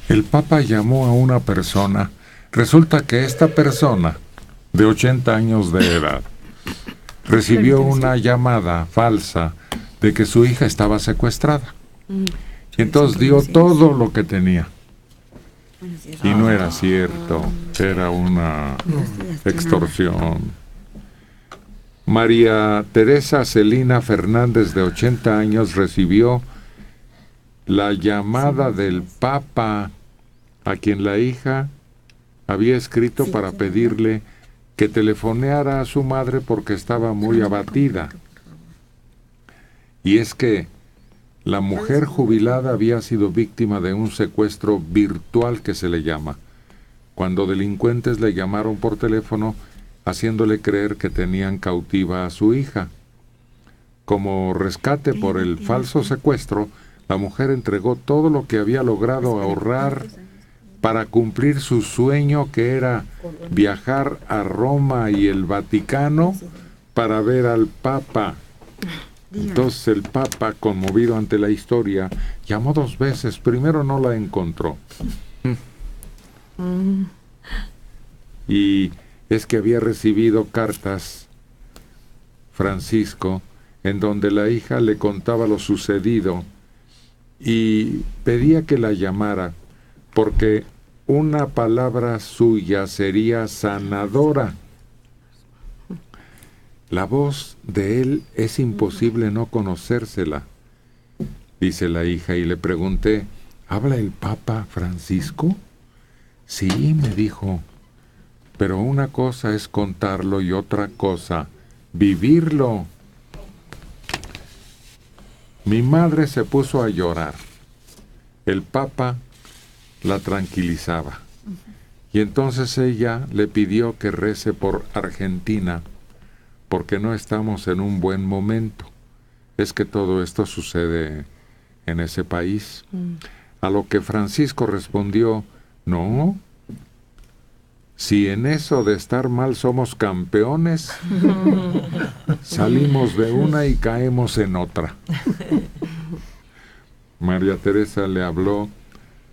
El Papa llamó a una persona. Resulta que esta persona, de 80 años de edad, recibió una llamada falsa de que su hija estaba secuestrada. Y entonces dio todo lo que tenía. Y no era cierto, era una extorsión. María Teresa Celina Fernández, de 80 años, recibió la llamada del Papa, a quien la hija había escrito para pedirle que telefoneara a su madre porque estaba muy abatida. Y es que la mujer jubilada había sido víctima de un secuestro virtual, que se le llama, cuando delincuentes le llamaron por teléfono haciéndole creer que tenían cautiva a su hija. Como rescate por el falso secuestro, la mujer entregó todo lo que había logrado ahorrar para cumplir su sueño, que era viajar a Roma y el Vaticano para ver al Papa. Entonces el Papa, conmovido ante la historia, llamó 2 veces. Primero no la encontró. Y es que había recibido cartas, Francisco, en donde la hija le contaba lo sucedido y pedía que la llamara, porque una palabra suya sería sanadora. La voz de él es imposible no conocérsela, dice la hija, y le pregunté, ¿habla el Papa Francisco? Sí, me dijo, pero una cosa es contarlo y otra cosa vivirlo. Mi madre se puso a llorar. El Papa la tranquilizaba. Y entonces ella le pidió que rece por Argentina, porque no estamos en un buen momento. Es que todo esto sucede en ese país. A lo que Francisco respondió, no, si en eso de estar mal somos campeones, salimos de una y caemos en otra. María Teresa le habló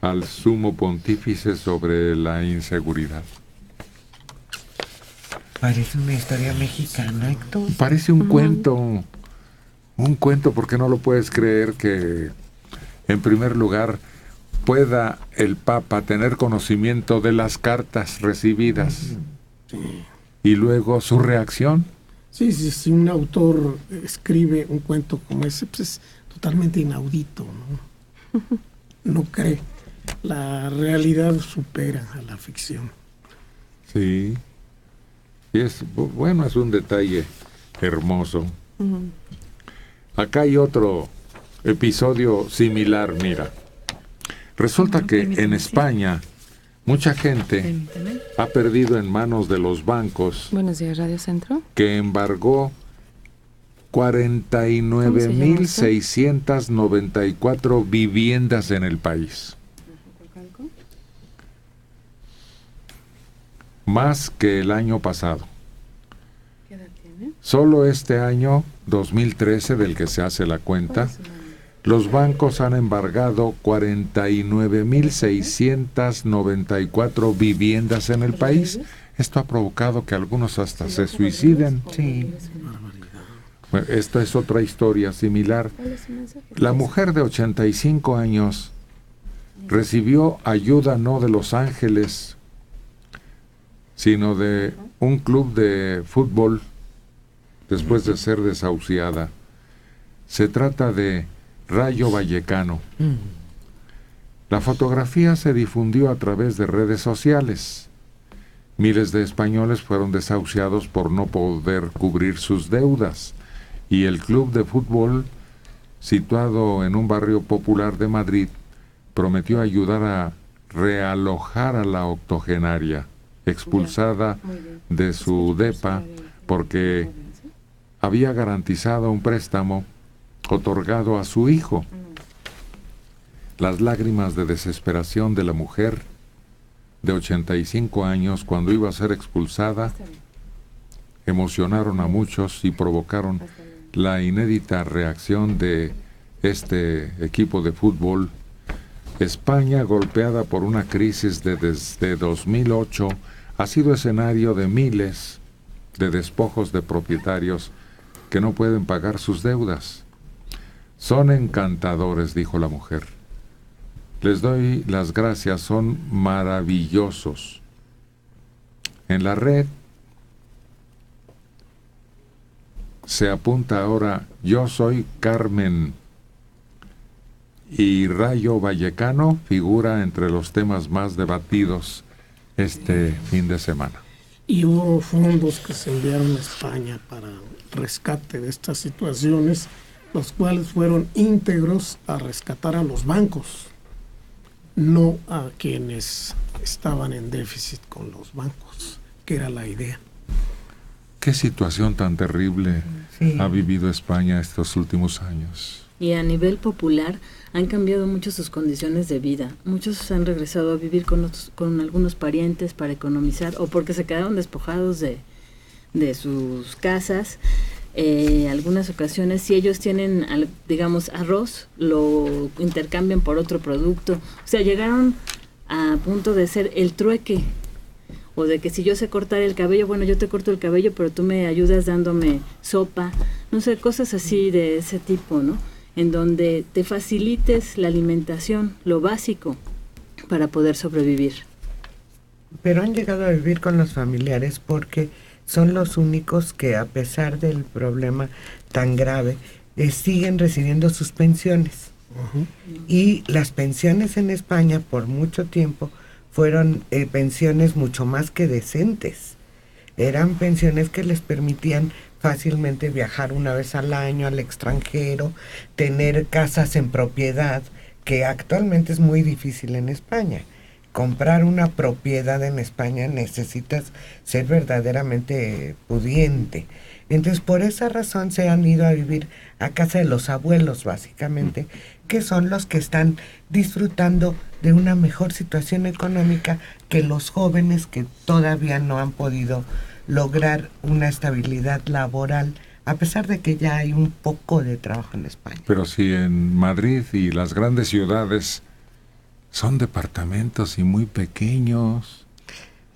al sumo pontífice sobre la inseguridad. Parece una historia mexicana, Héctor. Parece un cuento, porque no lo puedes creer que, en primer lugar, pueda el Papa tener conocimiento de las cartas recibidas. Sí. Y luego su reacción. Sí, si un autor escribe un cuento como ese, pues es totalmente inaudito, ¿no? No cree. La realidad supera a la ficción. Sí. Y es un detalle hermoso. Acá hay otro episodio similar, mira. Resulta que en España mucha gente ha perdido en manos de los bancos. Buenos días, Radio Centro. Que embargó 49,694 viviendas en el país. Más que el año pasado. ¿Qué edad tiene? Solo este año, 2013, del que se hace la cuenta, los bancos han embargado 49,694 viviendas en el país. Esto ha provocado que algunos hasta se suiciden. Sí. Bueno, esta es otra historia similar. La mujer de 85 años recibió ayuda no de Los Ángeles, sino de un club de fútbol después de ser desahuciada. Se trata de Rayo Vallecano. La fotografía se difundió a través de redes sociales. Miles de españoles fueron desahuciados por no poder cubrir sus deudas, y el club de fútbol, situado en un barrio popular de Madrid, prometió ayudar a realojar a la octogenaria, expulsada de su depa porque había garantizado un préstamo otorgado a su hijo. Las lágrimas de desesperación de la mujer de 85 años cuando iba a ser expulsada emocionaron a muchos y provocaron la inédita reacción de este equipo de fútbol, España, golpeada por una crisis desde 2008, ha sido escenario de miles de despojos de propietarios que no pueden pagar sus deudas. Son encantadores, dijo la mujer. Les doy las gracias, son maravillosos. En la red se apunta ahora Yo soy Carmen, y Rayo Vallecano figura entre los temas más debatidos este fin de semana. Y hubo fondos que se enviaron a España para rescate de estas situaciones, los cuales fueron íntegros a rescatar a los bancos, no a quienes estaban en déficit con los bancos, que era la idea. ¿Qué situación tan terrible ha vivido España estos últimos años? Y a nivel popular han cambiado mucho sus condiciones de vida. Muchos han regresado a vivir con algunos parientes para economizar o porque se quedaron despojados de sus casas. Algunas ocasiones, si ellos tienen, digamos, arroz, lo intercambian por otro producto. O sea, llegaron a punto de ser el trueque. O de que si yo sé cortar el cabello, bueno, yo te corto el cabello, pero tú me ayudas dándome sopa. No sé, cosas así de ese tipo, ¿no? En donde te facilites la alimentación, lo básico, para poder sobrevivir. Pero han llegado a vivir con los familiares porque son los únicos que, a pesar del problema tan grave, siguen recibiendo sus pensiones. Uh-huh. Y las pensiones en España por mucho tiempo fueron pensiones mucho más que decentes. Eran pensiones que les permitían fácilmente viajar una vez al año al extranjero, tener casas en propiedad, que actualmente es muy difícil en España. Comprar una propiedad en España necesitas ser verdaderamente pudiente. Entonces, por esa razón se han ido a vivir a casa de los abuelos, básicamente, que son los que están disfrutando de una mejor situación económica que los jóvenes que todavía no han podido lograr una estabilidad laboral, a pesar de que ya hay un poco de trabajo en España. Pero si en Madrid y las grandes ciudades son departamentos y muy pequeños,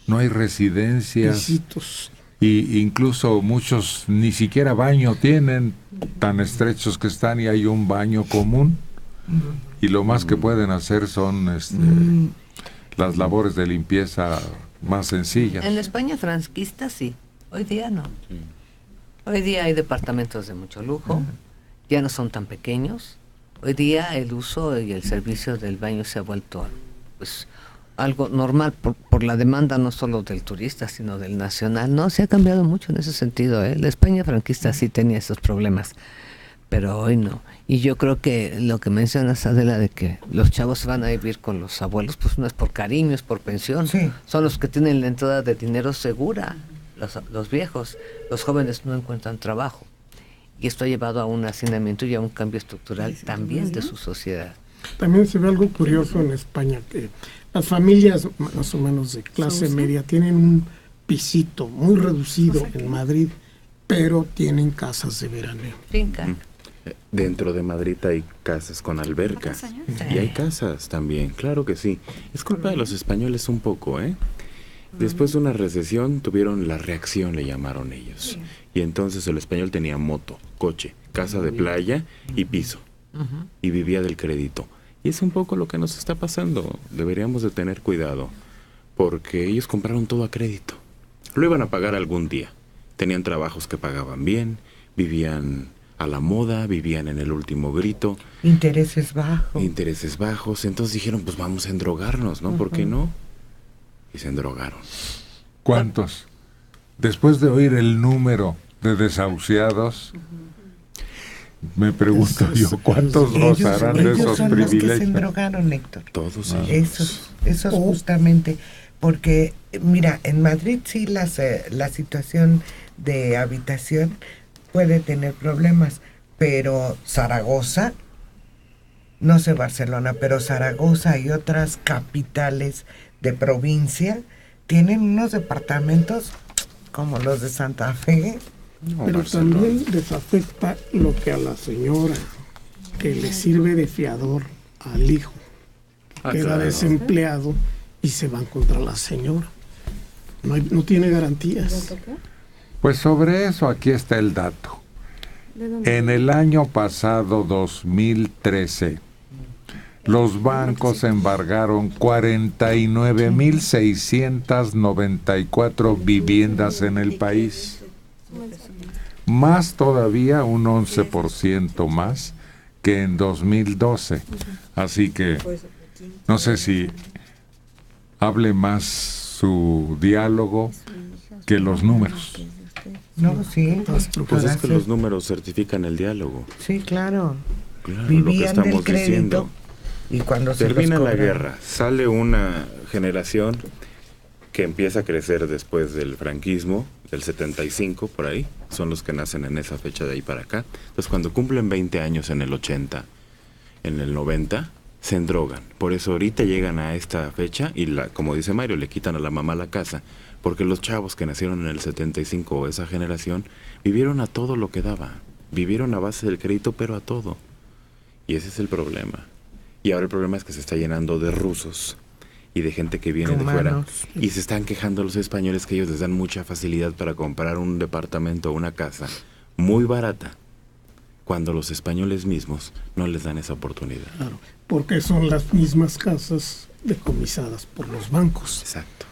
no hay residencias, Pisitos. y incluso muchos ni siquiera baño tienen, tan estrechos que están, y hay un baño común, y lo más que pueden hacer son las labores de limpieza más sencillas. En España franquista sí, hoy día no. Hoy día hay departamentos de mucho lujo, ya no son tan pequeños. Hoy día el uso y el servicio del baño se ha vuelto pues algo normal por la demanda no solo del turista, sino del nacional. No, se ha cambiado mucho en ese sentido, ¿eh? La España franquista sí tenía esos problemas, pero hoy no. Y yo creo que lo que mencionas, Adela, de que los chavos se van a vivir con los abuelos, pues no es por cariño, es por pensión. Sí. Son los que tienen la entrada de dinero segura, los viejos. Los jóvenes no encuentran trabajo. Y esto ha llevado a un hacinamiento y a un cambio estructural también de su sociedad. También se ve algo curioso en España, que las familias más o menos de clase media tienen un pisito muy reducido en Madrid, pero tienen casas de veraneo. Finca. Dentro de Madrid hay casas con alberca. Y hay casas también, claro que sí. Es culpa de los españoles un poco, ¿eh? Después de una recesión tuvieron la reacción, le llamaron ellos. Y entonces el español tenía moto, coche, casa de playa y piso. Y vivía del crédito. Y es un poco lo que nos está pasando. Deberíamos de tener cuidado, porque ellos compraron todo a crédito. Lo iban a pagar algún día. Tenían trabajos que pagaban bien, vivían a la moda, vivían en el último grito. Intereses bajos. Intereses bajos. Entonces dijeron, pues vamos a endrogarnos, ¿no? ¿Por qué no? Y se endrogaron. ¿Cuántos? Después de oír el número de desahuciados, me pregunto yo, ¿cuántos gozarán de esos son los que se privilegios? endrogaron, Héctor. Todos Esos justamente, porque mira, en Madrid sí la situación de habitación puede tener problemas, pero Zaragoza, no sé Barcelona, pero Zaragoza y otras capitales de provincia tienen unos departamentos como los de Santa Fe. No, Pero Barcelona. también les afecta lo que a la señora, que le sirve de fiador al hijo, queda claro. desempleado y se van contra la señora. No tiene garantías. Pues sobre eso aquí está el dato. En el año pasado, 2013, los bancos embargaron 49.694 viviendas en el país. Más todavía, un 11% más que en 2012. Así que no sé si hable más su diálogo que los números. No, sí. Pues es que los números certifican el diálogo. Sí, claro. Claro, Vivían lo que estamos del crédito diciendo. y cuando se Termina los la cobran- guerra, sale una generación que empieza a crecer después del franquismo, del 75 por ahí, son los que nacen en esa fecha de ahí para acá. Entonces cuando cumplen 20 años en el 80, en el 90, se endrogan. Por eso ahorita llegan a esta fecha y, como dice Mario, le quitan a la mamá la casa, porque los chavos que nacieron en el 75 o esa generación vivieron a todo lo que daba, vivieron a base del crédito, pero a todo. Y ese es el problema. Y ahora el problema es que se está llenando de rusos y de gente que viene de fuera. Rumanos. Y se están quejando los españoles que ellos les dan mucha facilidad para comprar un departamento o una casa muy barata, cuando los españoles mismos no les dan esa oportunidad. Claro, porque son las mismas casas decomisadas por los bancos. Exacto.